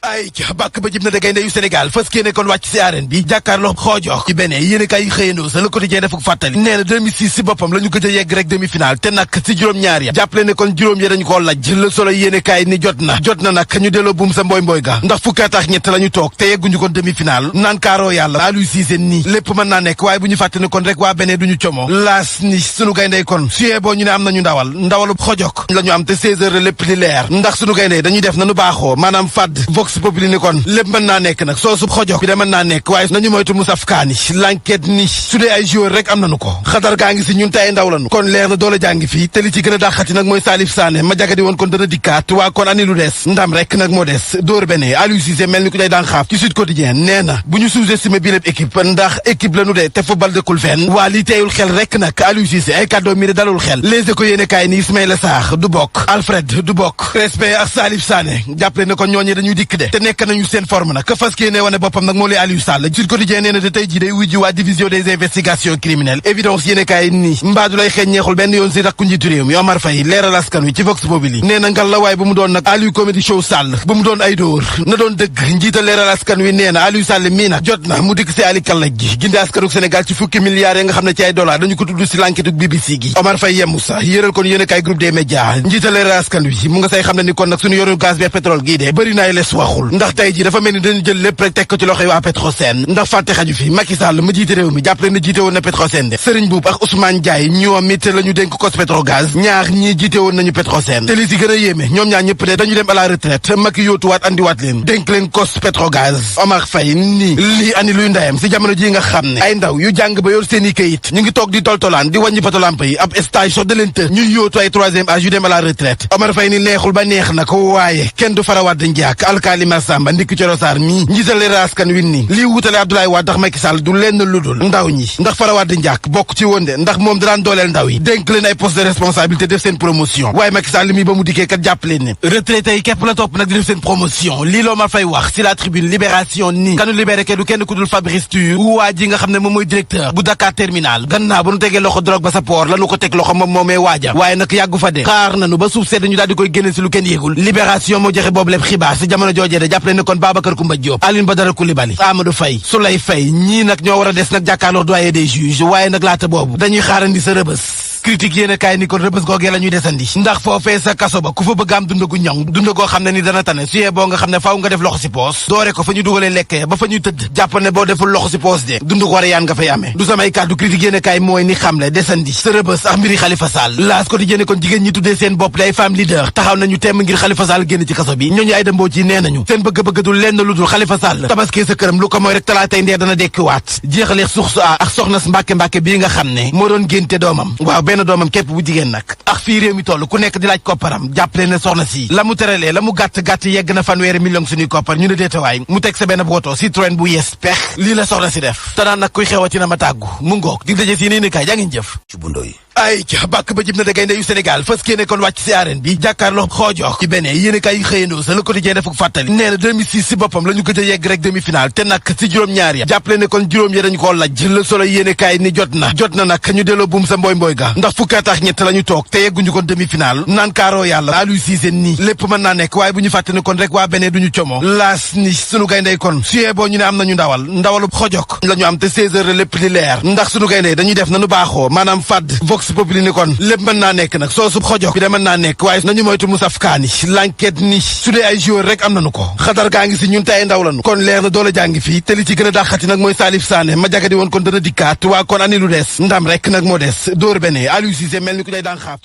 ay ca bàkk ba jib na da gaynde yu Sénégal fas yéene kon wàcc si arène bi jàkkaarloo xoojox ci beneen yéen kay yi xëyandoo sa Le Quotidien defuk fàttali nee na 2006 si boppam la ñu gëj a yegg rek demi-finale te nag si juróom-ñaar ya jàppale ne kon juróom ya dañu koo laj Le Soleil yéene kay ni jot na nag ñu delloo buum sa mbooy ga ndax fukki at ak ñett la ñu toog te yegguñu kon demi-finale naan kaaroo yàlla Aliou Cissé nii lépp mën naa nekk waaye bu ñu fàtte ne kon rek waa beneen duñu como laas ni sunu gayndey kon suyee boo ñu ne am nañu ndawalu xojok la ñu am te 16 heures lépp di leer ndax sunu gayndey dañuy def nanu baaxoo maanaam fàdd vox populi ni kon lépp mën naa nekk nag soo sub xojok bi de mën naa nekk waaye nañu moytu musaf kaani l'enquête ni su dee ay joueur rek am nañu ko xadar gaa ngi si ñun tay ndaw lañu kon leer na doole jàngi fii te li ci gën a dàqati nag mooy Salif Sané ma jagadi woon kon dana dikkaat waa kon ani lu des ndam rek nag moo des dóor bene Aliou Cissé mel ni ku day daan xaaf ci Sud Quotidien nee na bu ñu sous-estimé bi lépp équipe ndax équipe la nu de te football dëkkul fenn waa li teeyul xel rek nag Aliou Cissé ay kàddoo mi de dalul xel Les Échos yéene kaay ni Ismaïla Sarr du bokk Alfred du bokk Crespin ak Salif Sané jàppale ne kon ñooñu dañuy dikk de te nekk nañu seen forme nag ka fas yéene wane boppam nag moo lay Aliou Sall Sud Quotidien nee na de tey ji day wujji waa division des investigations criminelles évidence yéene kaay ni mbaadu lay xeeñ ñeexul benn yoon si rakku njiitu réew mi Omar Faye leeral askan wi ci Vox Populi nee na ngal la waaye bu mu doon nag Aliou Comedy Show Sall bu mu doon ay dóor na doon dëgg njiital leeral askan wi nee na Aliou Sall mii nag jot na mu dikk si Ali Kallaj gi gindi askanuk Sénégal ci fukki milliards yi nga xam ne ci ay dollars dañu ko tudd si l'enquête BBC gi Omar Faye yemu sa yëral kon yéene kaay groupe des médias njiital leeral askan wi mu nga say xam ne ni kon nag suñu yoru gaz bi pétrole gii de bëri naay les waxul ndax tey ji dafa mel ni dañu jël lépp rek teg ko ci loxoy waa Petrosen ndax fàtte xaju fi Macky Sall ma jiite réew mi jàppale na jiite woon na Petrosen de Serigne Boub ak Ousmane Ndiaye ñoom it la ñu dénk kos Petrogaz ñaar ñii jiite woon nañu Petrosen te li si gën a yéeme ñoom ñaar ñëpp de dañu dem à la retraite Macky yóotuwaat andiwaat leen dénk leen kos Petrogaz Omar Faye nii lii ani luy ndayam si jamono ji nga xam ne ay ndaw yu jàng ba yor seen i kayit ñu ngi toog di toltolaan di wàññi patolamp yi ab stage so de leen të ñuy yóotu ay troisième âge yu dem à la retraite Omar Faye ni neexul ba neex na ko waaye kenn du farawaat dañ jaak alkaali Massamba ndikki Coro Sarr mii njiital leeral askan wi nii lii wutale Abdoulaye Wade ndax Macky Sall du lenn ludul ndaw ñi ndax farawaat di njàkk bokk ci woon de ndax moom daan dooleel ndaw yi dénk leen ay poste de responsabilité def seen promotion waaye Macky Sall mi ba mu dikkee kat jàpp leen ne retraité yi képp la topp nag di def seen promotion lii loo ma fay wax si la tribune libération nii kanu libéré ke du kenn ku dul Fabrice Tur waa ji nga xam ne moom mooy directeur bu Dakar terminal gannaaw ba nu tegee loxo drogue ba sa port la nu ko teg loxo moom moomee waaja waaye nag yàggu fa de xaar nanu ba suuf sedd ñu daal di koy génne si lu kenn yégul libération moo joxe boobu lépp xibaar si jamono joojee de jàpp leen ne kon Babacar Coumba Diop Aline Badara Coulibaly Amadou Faye Souley Faye ñii nag ñoo war a des nag jàkkaarloo doyen des juges waaye nag laata boobu dañuy xaarandi sa rëbës critique yéen a kaay ni kon rëbës googee la ñuy desandi ndax foofee sa kaso ba ku fa bëgg am dund gu ñoŋ dund goo xam ne ni dana tane suyee boo nga xam ne faaw nga def loxo si poos doore ko fa ñu dugalee lekk ya ba fa ñu tëdd jàpp ne boo deful loxo si poos de dund ko war a yaan nga fay amee du samay kàddu critique yéen a kaay mooy ni xamle desandi sa rëbës ak mbiri Khalifa Sall laas ko di jëne kon jigéen ñi tuddee seen bopp day femme leader taxaw nañu temm ngir Khalifa Sall génn ci kaso bi ñooñu ay dëmboo ci nee nañu seen bëgg-bëgg du lenn lu dul Khalifa Sall tabaskee sa këram lu ko mooy rek talaatay ndeer dana dekkiwaat jeexalee suux a ak soxna Mbàkke bii nga xam ne moo doon génte doomam waaw benn doomam képp bu jigéen nag ak fii réew mi toll ku nekk di laaj kopparam jàppale ne soxna si la mu teralee la mu gàtt-gàtt yegg na fanweeri million suñuy koppar ñu ne deetawaay mu teg sa benn woto Citroën bu yees pex lii la soxna si def te naan nag kuy xewati na ma tàggu mu ngoog di daje si yéen kaay jaa ngeen jëf ci bundo yi ay ca bàkk ba jib na da gaynde yu Sénégal fas yéene kon wàcc si arène bi jàkkaarloo xoojox ci beneen yéen kaay yi xëyandoo sa Le Quotidien defuk fàttali nee na 2006 si boppam la ñu gëj a yegg rek demi-finale te nag si juróom-ñaar ya jàppale ne kon juróom ya dañu koo laj Le Soleil yéene kaay ni jot na nag ñu delloo buum sa mbooy ga ndax fukki at ak ñett la ñu toog te yegguñu kon demi-finale naan kaaroo yàlla Aliou Cissé nii lépp mën naa nekk waaye bu ñu fàtte ne kon rek waa beneen duñu como laas ni sunu gayndey kon suyee boo ñu ne am nañu ndawalu xojok la ñu am te 16 heures lépp di leer ndax sunu gayndey dañuy def nanu baaxoo maanaam fàdd Vox Populi ni kon lépp mën naa nekk nag soo sub xojok bi de mën naa nekk waaye nañu moytu musaf kaani l'enquête ni su dee ay joueur rek am nañu ko xadar gaa ngi si ñun te ay ndaw lañu kon leer na doole jàngi fii te li ci gën a dàqati nag mooy Salif Sané ma jagadi woon kon dana dikkaat waa kon ani lu des ndam rek nag moo des dóor bene Aliou Cissé mel ni ku day daan xaaf